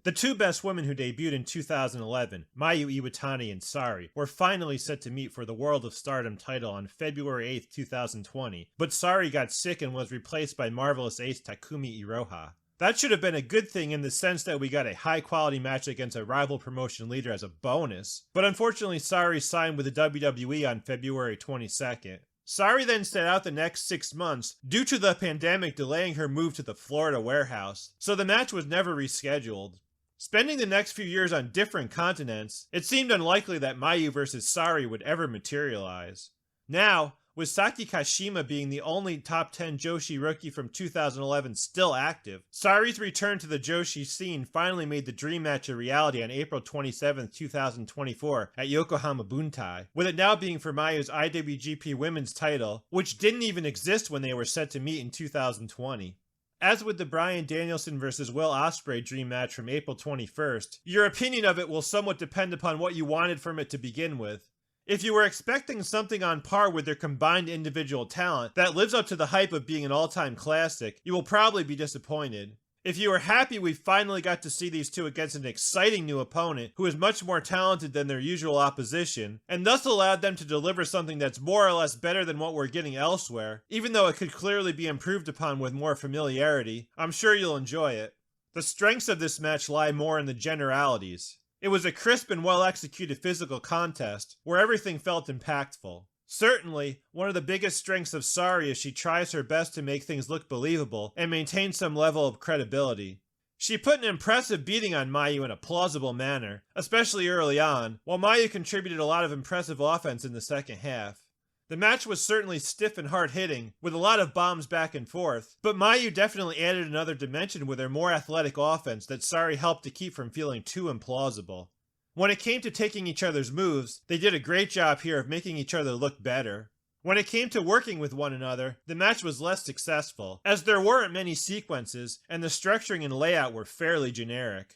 The two best women who debuted in 2011, Mayu Iwatani and Sareee, were finally set to meet for the World of Stardom title on February 8, 2020, but Sareee got sick and was replaced by Marvelous Ace Takumi Iroha. That should have been a good thing in the sense that we got a high-quality match against a rival promotion leader as a bonus, but unfortunately Sareee signed with the WWE on February 22nd. Sareee then sat out the next 6 months due to the pandemic delaying her move to the Florida warehouse, so the match was never rescheduled. Spending the next few years on different continents, it seemed unlikely that Mayu vs. Sareee would ever materialize. Now, with Saki Kashima being the only top 10 joshi rookie from 2011 still active, Saree's return to the joshi scene finally made the dream match a reality on April 27, 2024 at Yokohama BUNTAI, with it now being for Mayu's IWGP Women's title, which didn't even exist when they were set to meet in 2020. As with the Bryan Danielson vs. Will Ospreay dream match from April 21st, your opinion of it will somewhat depend upon what you wanted from it to begin with. If you were expecting something on par with their combined individual talent that lives up to the hype of being an all-time classic, you will probably be disappointed. If you are happy we finally got to see these two against an exciting new opponent who is much more talented than their usual opposition, and thus allowed them to deliver something that's more or less better than what we're getting elsewhere, even though it could clearly be improved upon with more familiarity, I'm sure you'll enjoy it. The strengths of this match lie more in the generalities. It was a crisp and well-executed physical contest, where everything felt impactful. Certainly, one of the biggest strengths of Sareee is she tries her best to make things look believable and maintain some level of credibility. She put an impressive beating on Mayu in a plausible manner, especially early on, while Mayu contributed a lot of impressive offense in the second half. The match was certainly stiff and hard-hitting, with a lot of bombs back and forth, but Mayu definitely added another dimension with her more athletic offense that Sareee helped to keep from feeling too implausible. When it came to taking each other's moves, they did a great job here of making each other look better. When it came to working with one another, the match was less successful, as there weren't many sequences, and the structuring and layout were fairly generic.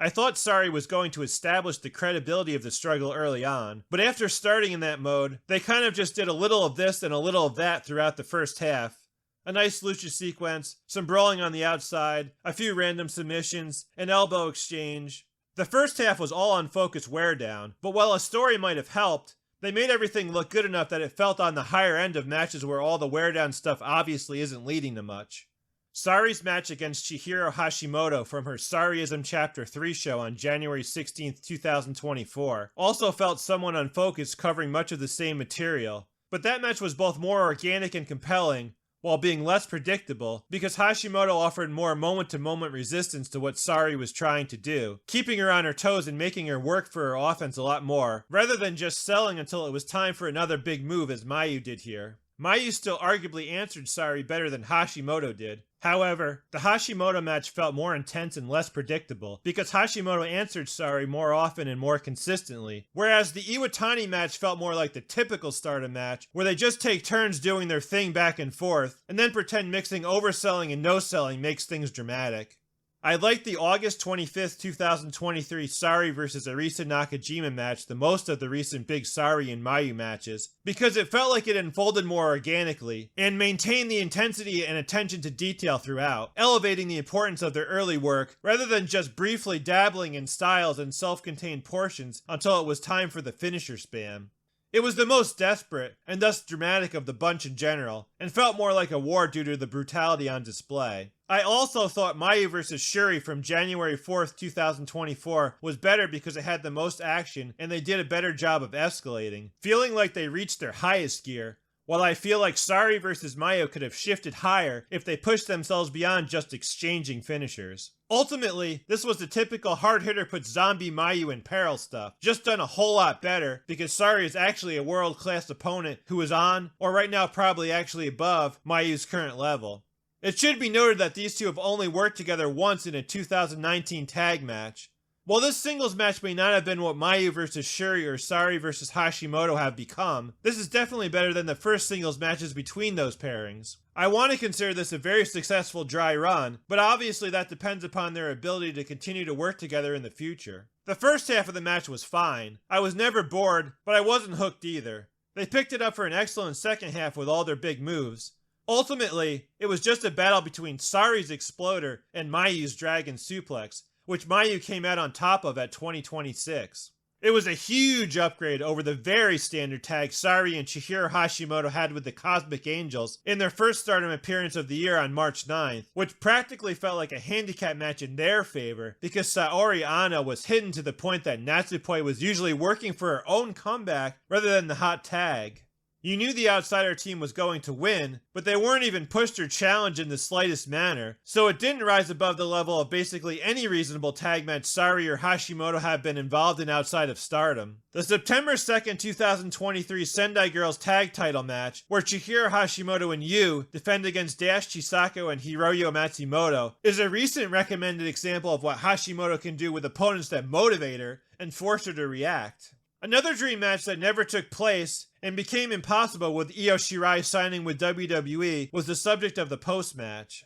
I thought Sareee was going to establish the credibility of the struggle early on, but after starting in that mode, they kind of just did a little of this and a little of that throughout the first half. A nice lucha sequence, some brawling on the outside, a few random submissions, an elbow exchange. The first half was all unfocused wear down, but while a story might have helped, they made everything look good enough that it felt on the higher end of matches where all the wear down stuff obviously isn't leading to much. Saree's match against Chihiro Hashimoto from her Sareeism Chapter 3 show on January 16, 2024 also felt somewhat unfocused, covering much of the same material, but that match was both more organic and compelling, while being less predictable, because Hashimoto offered more moment-to-moment resistance to what Sareee was trying to do, keeping her on her toes and making her work for her offense a lot more, rather than just selling until it was time for another big move as Mayu did here. Mayu still arguably answered Sareee better than Hashimoto did. However, the Hashimoto match felt more intense and less predictable, because Hashimoto answered Sareee more often and more consistently, whereas the Iwatani match felt more like the typical Stardom match, where they just take turns doing their thing back and forth, and then pretend mixing overselling and no-selling makes things dramatic. I liked the August 25th, 2023 Sareee vs. Arisa Nakajima match the most of the recent big Sareee and Mayu matches, because it felt like it unfolded more organically, and maintained the intensity and attention to detail throughout, elevating the importance of their early work, rather than just briefly dabbling in styles and self-contained portions until it was time for the finisher spam. It was the most desperate, and thus dramatic of the bunch in general, and felt more like a war due to the brutality on display. I also thought Mayu vs. Shuri from January 4th, 2024 was better because it had the most action and they did a better job of escalating, feeling like they reached their highest gear, while I feel like Sareee vs. Mayu could have shifted higher if they pushed themselves beyond just exchanging finishers. Ultimately, this was the typical hard hitter puts zombie Mayu in peril stuff, just done a whole lot better because Sareee is actually a world-class opponent who is on, or right now probably actually above, Mayu's current level. It should be noted that these two have only worked together once in a 2019 tag match. While this singles match may not have been what Mayu vs. Shuri or Sareee vs. Hashimoto have become, this is definitely better than the first singles matches between those pairings. I want to consider this a very successful dry run, but obviously that depends upon their ability to continue to work together in the future. The first half of the match was fine. I was never bored, but I wasn't hooked either. They picked it up for an excellent second half with all their big moves. Ultimately, it was just a battle between Saree's Exploder and Mayu's Dragon Suplex, which Mayu came out on top of at 2026. It was a huge upgrade over the very standard tag Sareee and Chihiro Hashimoto had with the Cosmic Angels in their first Stardom appearance of the year on March 9th, which practically felt like a handicap match in their favor because Saori Anou was hidden to the point that Natsupoi was usually working for her own comeback rather than the hot tag. You knew the outsider team was going to win, but they weren't even pushed or challenged in the slightest manner, so it didn't rise above the level of basically any reasonable tag match Sareee or Hashimoto have been involved in outside of Stardom. The September 2nd, 2023 Sendai Girls Tag Title match, where Chihiro Hashimoto and Yu defend against Dash Chisako and Hiroyo Matsumoto, is a recent recommended example of what Hashimoto can do with opponents that motivate her and force her to react. Another dream match that never took place and became impossible with Io Shirai signing with WWE was the subject of the post-match.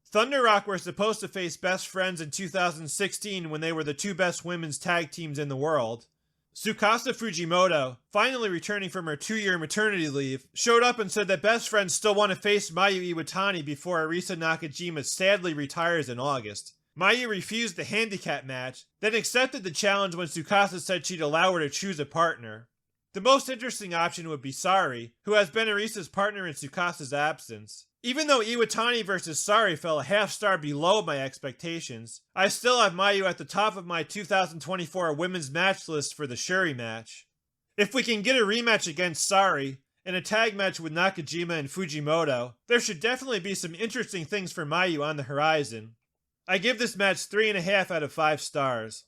Thunder Rock were supposed to face Best Friends in 2016 when they were the two best women's tag teams in the world. Tsukasa Fujimoto, finally returning from her 2-year maternity leave, showed up and said that Best Friends still want to face Mayu Iwatani before Arisa Nakajima sadly retires in August. Mayu refused the handicap match, then accepted the challenge when Tsukasa said she'd allow her to choose a partner. The most interesting option would be Sareee, who has been Arisa's partner in Tsukasa's absence. Even though Iwatani vs. Sareee fell a half-star below my expectations, I still have Mayu at the top of my 2024 women's match list for the Shuri match. If we can get a rematch against Sareee, and a tag match with Nakajima and Fujimoto, there should definitely be some interesting things for Mayu on the horizon. I give this match 3.5 out of 5 stars.